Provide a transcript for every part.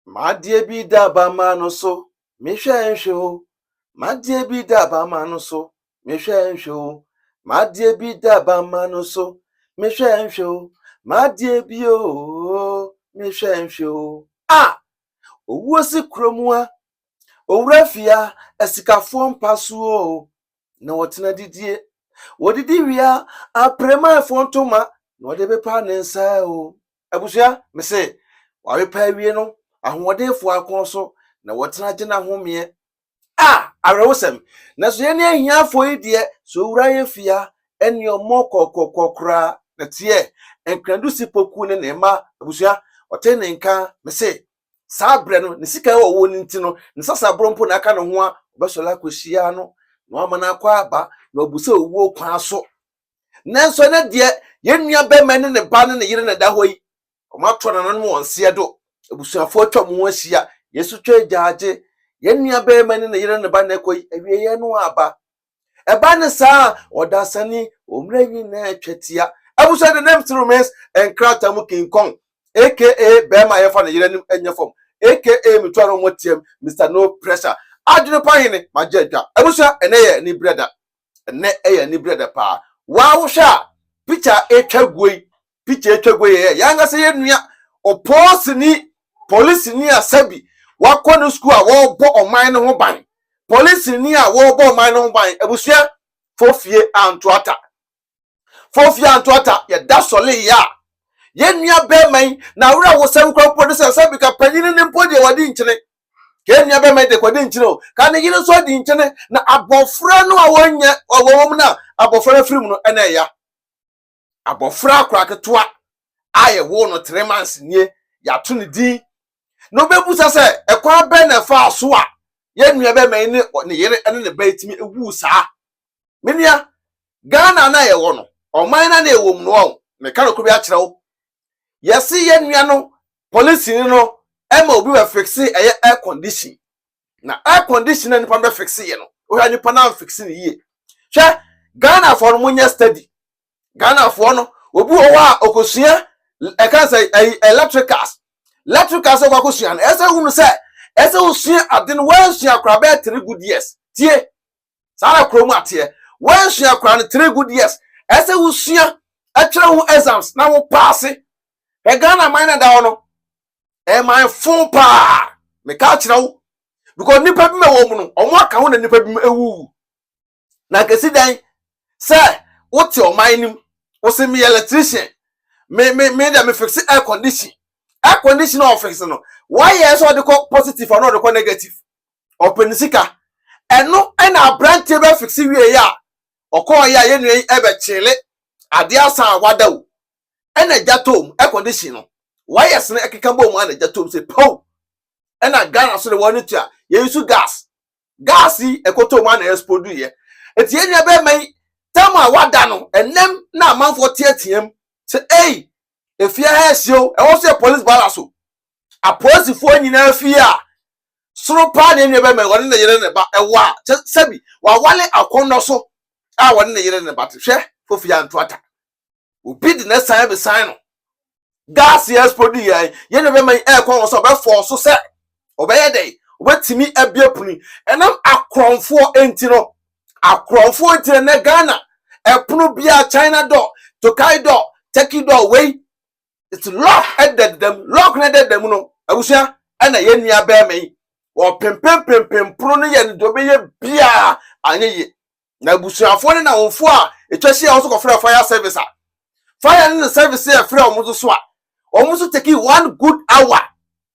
Madie bi daba mano so, mehwe nhwe Madie bi daba mano so, mehwe nhwe Madie bi daba mano so, mehwe nhwe Madie bi mehwe nhwe Ah, owuo si kromua, owura fia, esikafo mpaso o. Na wotena didie. Wodidi wia, aprema efontoma, na wode bepa ne nsa o. Abusua, me se, wabepa wie no, ahoɔdenfo akon so na wɔtena gye na homie awerɛwosɛm na so yɛne ahiafo yi deɛ so wura yɛ fia ɛne ɔmɔ kɔkɔkɔkora na teɛ nkrandu si poku ne ne ma abusua ɔte ne nka me se saa brɛ no ne sika wɔ wɔ ne nti no ne sasa brompo na aka ne ho a ɔbɛsɔla akɔhyia no na ɔma no akɔ aba na ɔbusa owuo kwan so nanso ne deɛ yɛnnua bɛma ne ne ba ne ne yere ne da hɔ yi ɔmatɔ na no wɔn seɛ do abusuafo atwa mu ahyia yesu twa gyaagye yennua bɛrima ne yere ne ba na kɔyi awie no aba ɛba ne saa ɔdasani omre nyina atwatia abusua the name still remains enkrata mu King Kong aka bɛrima yɛfa ne yere nim enya fam aka mitwaro motiam Mr. No Pressure adwene pahene magya abusua ene ye ni brother ene ye ni brother pa wa wo hwa picture etwagoi ye yanga se yennua oposini police ni asabi wakɔ no school a wɔbɔ ɔman no ho ban police ni a wɔbɔ ɔman no ho ban abusua fofie antoata yɛda sɔle ya yɛnnua bɛman na wura wo sɛm kɔ producer sabi ka panyin ne mpo de wɔde nkyene yɛnnua bɛman de kɔde nkyene o ka ne yire so de nkyene na abɔfra no a wɔnyɛ wɔwɔm na abɔfra firim no ɛna ya abɔfra akora ketewa ayɛ wo no 3 months nie yɛato ne din no bebusa se ekwa be na fa so a yennua be man ne yere ene ne ba etimi ewu saa menia Ghana na ye wo no oman na ewom no o me ka no ko bi a kire wo yesi yennua no police ni no ema obi we fix air condition na air condition na nipa be fix ye no o ya nipa na fix ni ye hwe Ghana for no munya study Ghana for no obi wo a okosua e kan say electricals so kwa kusuan ese hunu se ese usua ade no wansua akra be 3 good years tie sara kromu ate wansua akra no 3 good years ese usua atwere ho exams na wo pass e Ghana man na da no e man fun pa me ka kire wo because nipa bi me wo mu no omo aka ho na nipa bi ewu na kesi dan se wote o man nim wo se me electrician me da me fix air condition air condition office no why yes or the positive or not the negative open sika eno na branch be fix wie ya okọ ya ye nu e be chile ade asan wada o ena jatom air condition no why yes na ekeka bo mu ana jatom say po ena Ghana so the one to ye use gas yi ekoto mu ana explode ye eti enya be man tama wada no enem na amanfo tietiem say eh efia hesio e wo se police balaso aposifo nyina afia soro pa ne ne be me won ne yere ne ba ewa sebi wa wale akondo so a won ne yere ne ba hwe fofia ntoata obi de na sign be sign no gas yes produce ye ne be me e kon so be force se obeye dey obetimi abia puni enam akronfo enti no akronfo enti na Ghana epunu bia China door Tokai door Turkey door way it's lock at them lock na them no abusua ana yennua be me wo pempem pro no ye ndo be ye bia anyeye na abusuafo ne na wonfo a etwahye a wo so ko fire service a fire ne service e frɛ omo so a omo so take 1 good hour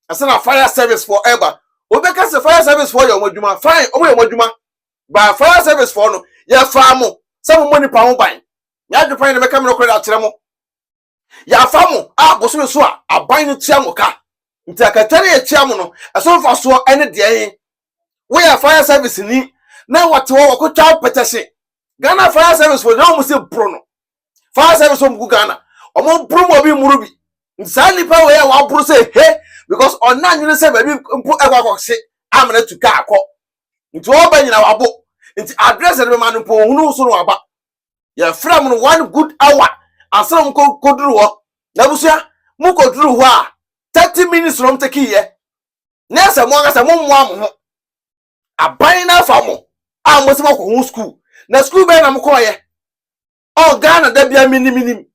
asana fire service forever obeka se fire service for your modwuma fine omo your modwuma ba fire service for no ye fa mo some money pa ho ban ya depend na meka me no credit akyere mo ya famu boso so a aban no tia mo ka nti akatare ya tia mo no eso fa so ene de yen we ya fire service ni na wate wo ko twa petese Ghana fire service for no mo se bro no fire service mo Ghana omo bro mo bi murubi nsani pa we ya wa bro se he because onna nyine se ba bi mpo ekwakokse amana tuka akọ nti wo ba nyina wabo nti address de ma no po hunu so no aba ya from no 1 good hour asra m ko koduru ho na busua mu koduru ho a 30 minutes rom take ye Nessa mwanga mo mwa aban na fa mo a mo se mo school na school be na mo koye o Ghana da bia minim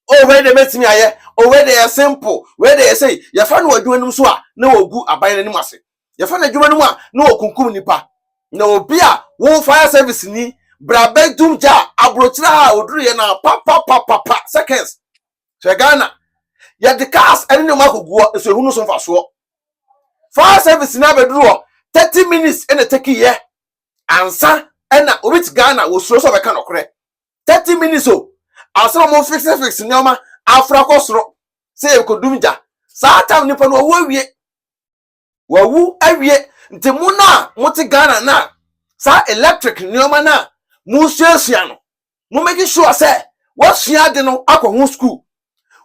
o we dey metimi aye o we dey simple we dey say ya fa no adwuma nim so a na wogu aban na nim ase ya fa na adwuma nim a na wokunkum nipa na obi a wo fire service ni bra bedum ja abrochira a oduru ye na pa seconds so Ghana ya the cars ene no makoguo so ehunu so mfa so fire service na beduru 30 minutes in a take ye ansa ena obit Ghana wo suro so be kan okre 30 minutes o asa mo fix nyoma afra kosoro say e kodumja sa time nipa no wawu awie nti mu na muti Ghana na sa electric nyoma na mu suasua no mu make sure say wasua de no akọ school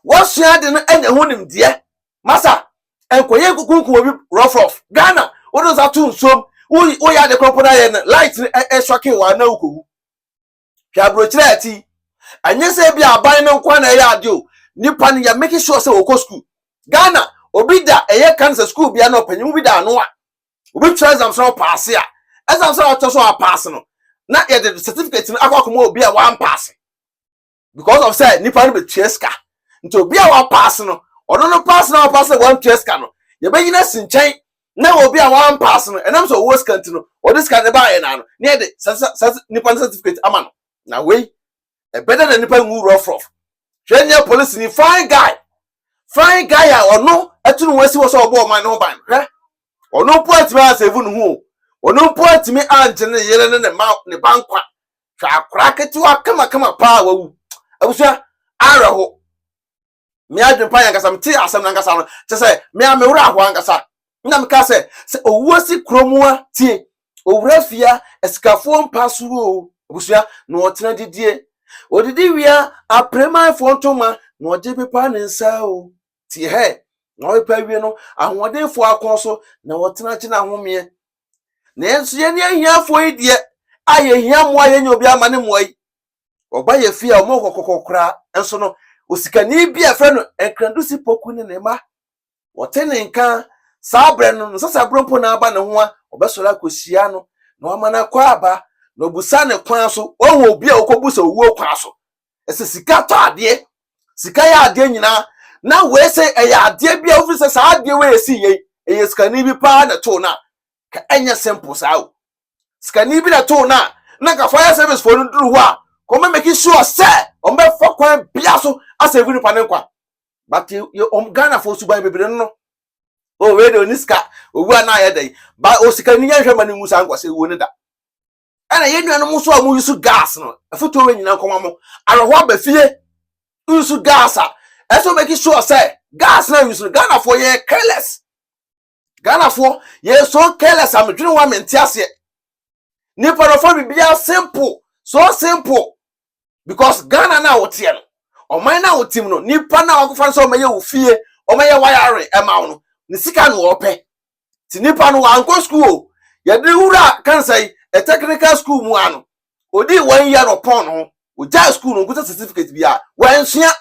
wasua de no enya ho nimde masa enkoye kukunku obi rough Ghana odo za tu nsom o ya de kropo na ye light e shocking wa na ukowu hwa brochira ati anye se bia aban no kwa na ya ade o nipa ne ya make sure say okọ school Ghana obi da eye cancer school bia na opanyim bi da no a obi try exam so pass a exam so to so pass no na ye the certificate no akwa obi a wan pass because of say nipa no be tieska nti obi a wan pass no ono no pass na pass wan tieska no ye be yina sinchen na obi a wan pass no enam so wo scanty no o this can ba ye na no na ye the nipa certificate ama no na we e better than nipa ngu rough hwenya police ni fine guy a ono atunu wasi wo so obo man no ban hwe ono point me asevu no hu ono point me anje ne yele ne ma ne bankwa hwa akra ketewa kama pa wawu abusua araho me adwen pa yankasa mti asem nankasa no te se me amewura ho ankasa na me ka se owuasi kromua tie owura fia esikafo mpasuro abusua no otena didie odidi wia aprema fontoma no oje pepa ne nsa o ti he no pepa wie no ahodenfo akonso na otena chi na homie na enso ye ne ahiafo idie aye hia mo aye nyobi amane mo yi oba ye fia o mo kokokokra enso no osikani bia fre no enkrandusi poku ne ne ma wotene nka sabre no sasa brompo na aba ne ho a obesora kosia no na amana kwa aba no busa ne kwan so owo obi a okobusa owuo kwan so ese sika to ade sika ya ade nyina na we se eya ade bia ofise sa ade we esi ye eye sikani bi pa na to na ka enya simple sa o sikani bi na to na ka fire service for no duru ho a ko make sure say o me fo kwan bia so asevu ni pa ne kwa but you Ghana for suban bebre no o we de niska owu ana ya dai ba o sikani nya hwe mane musa nkwase wo ne da ana ye nuanu mo so a mo yusu gas no afoto we nyina nkoma mo aroho abafie yusu gas a eso make sure say gas na yusu Ghana for ye careless Ghana for ye so careless am dwene wa mente ase ni parofo bibia simple so simple because Ghana na wote no oman na wotim no nipa na wakofa so maye wo fie o maye wayare ema no ni sika no ope ti nipa no wa anko school ye de wura kan say a technical school mu ano odi 1 year upon ho o ja school no guta certificate bia wan sua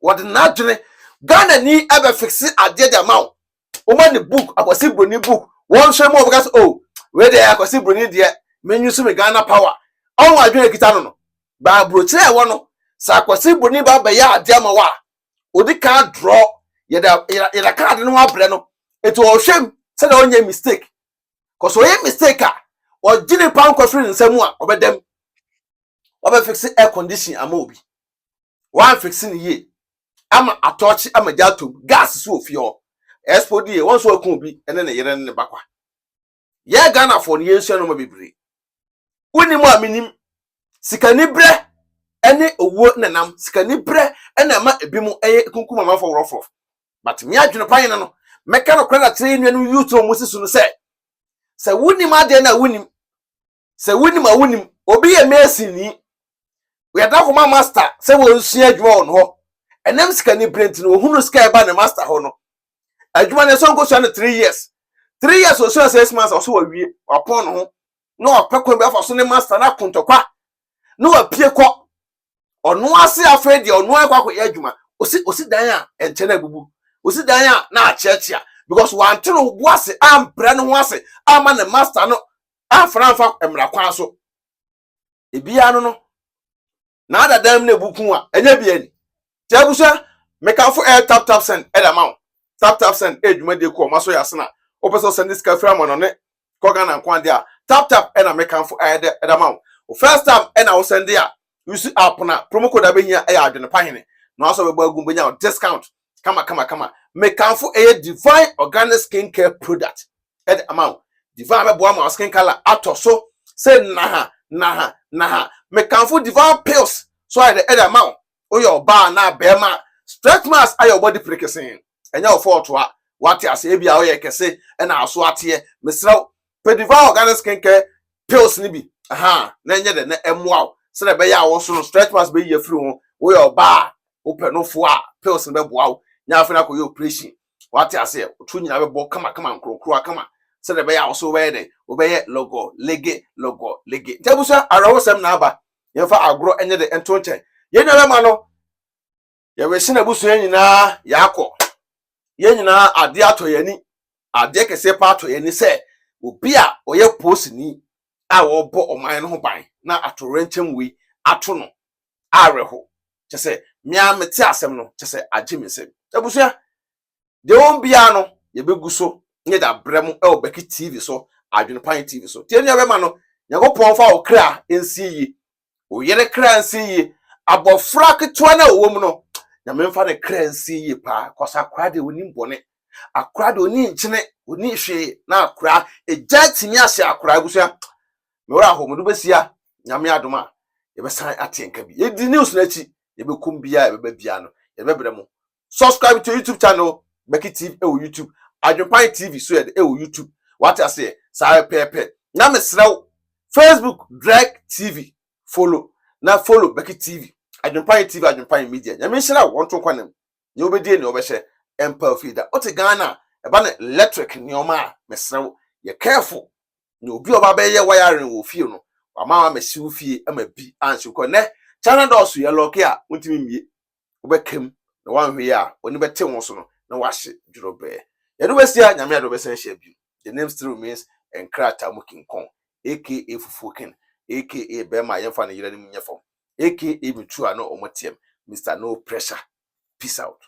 wode na dwene Ghana ni ebe fix ade de ma o ma ni book akwasi broni book won hwe mo because oh we dey akwasi broni de menyu so me Ghana power on wa dwene kita no ba brochire e wo no sa akwasi broni ba ya ade ma wa odi ka draw ye da card no abre no eto o hwem se da onye mistake cause o ye mistake a o jini pan kwafiri nsemu a obedem obe fix air condition ama obi one fix ni ye ama atochi ama jatom gas so ofio expo die won so akun obi ene ne yere ne bakwa ye Ghana for ne yensu no ma bebre woni mu aminim sikani bre ene owo nenam sikani bre ene ma ebimu eye kunkuma ma for rough but me adwene pan no meka no kra tre nenu youth o musisu no se wunim ade na wunim se wunim a wunim obi ye mesin ni we da ko ma master se wo nsua adwuma on ho enem sikani brent no hunu sky ba ne master ho no adwuma ne so nko so na 3 years 3 years o so 6 months o so wawie upon ho no opekon be afa so ne master na kontokwa no apie ko onu ase afre de onu akwa ko ye adwuma osi dan a enche na gugu osi dan a na achechia because one thing no boase am bre no ho ase ama ne master no afranfa emra kwan so ebia no na adadam na ebuku a enya bia ni tiabusa mekanfo air tap send edamount tap send edwuma de ko maso ya sena opeso send this kafra mo no ne koga na nkwan dia tap ena mekanfo air edamount first time ena wo send dia use app na promo code abenya air adwene pahene na aso be bagum benya discount kama mekanfo air divine organic skincare product edamount divine be boa ma skin color atoso say na ha mekanfo divine pills so I the edamount oyo ba na bema stretch marks ayo body prekesen enya ofo a wate ase bia oye kese na aso ate mesraw pediva organic skincare pills ni bi na enye de na emwa se na be ya wo so no stretch marks be ye free ho oyo ba open no fo a pills ni be boa nya afa na koyo operation wate ase otu nyina be bo kama nkrokro kama se na be ya wo so we de obeye logo lege tabusa arawo sem na aba yefa agro enye de ento nche yenye be ma no ye we sina busu nyina yakọ ye nyina ade atoyani ade kese pa atoyani se obi a oye post ni a wo bo oman no ho ban na atorenchem wi ato no areho chese mia meti asem no chese agyemesem abusu de won bia no ye beguso nye da brem e obeki TV so adwenpan TV so tie nua be ma no yakopon fa okra ensi yi o yere kra ensi yi abofra ketwa na wo mu no na memfa ne kransi yi pa kosa akra de oni mbone akra de oni nchene oni hwe na akra ejatimi ase akra gusia me wora homodu besia nyame adoma ye besan atenka bi edi news na chi ye bekum bia ye bebia no ye bebre mu subscribe to YouTube channel Becky TV YouTube Adwenpan TV so ye YouTube what I say say pepe na mesrew Facebook Drake TV follow Becky TV Adwenpan TV Adwenpan media nyame hira wonto kwanem ye obedie ne obehye empire feeder ote Ghana e ba na electric neoma a mesrew ye careful ne obi oba be ye wiring wo fie no ama mesi wo fie ama bi ansu ko ne channel dos ye lock a wontimi mie obekem na wanhwe a oni bete won so no na wahye dwrobe ye do besia nyame ado besen hye bi the name still remains Enkrata Mukinkon aka Fufuken aka Bema Yemfa ne yira ni munyefom aka Bitua no omotiem Mr. No Pressure. Peace out.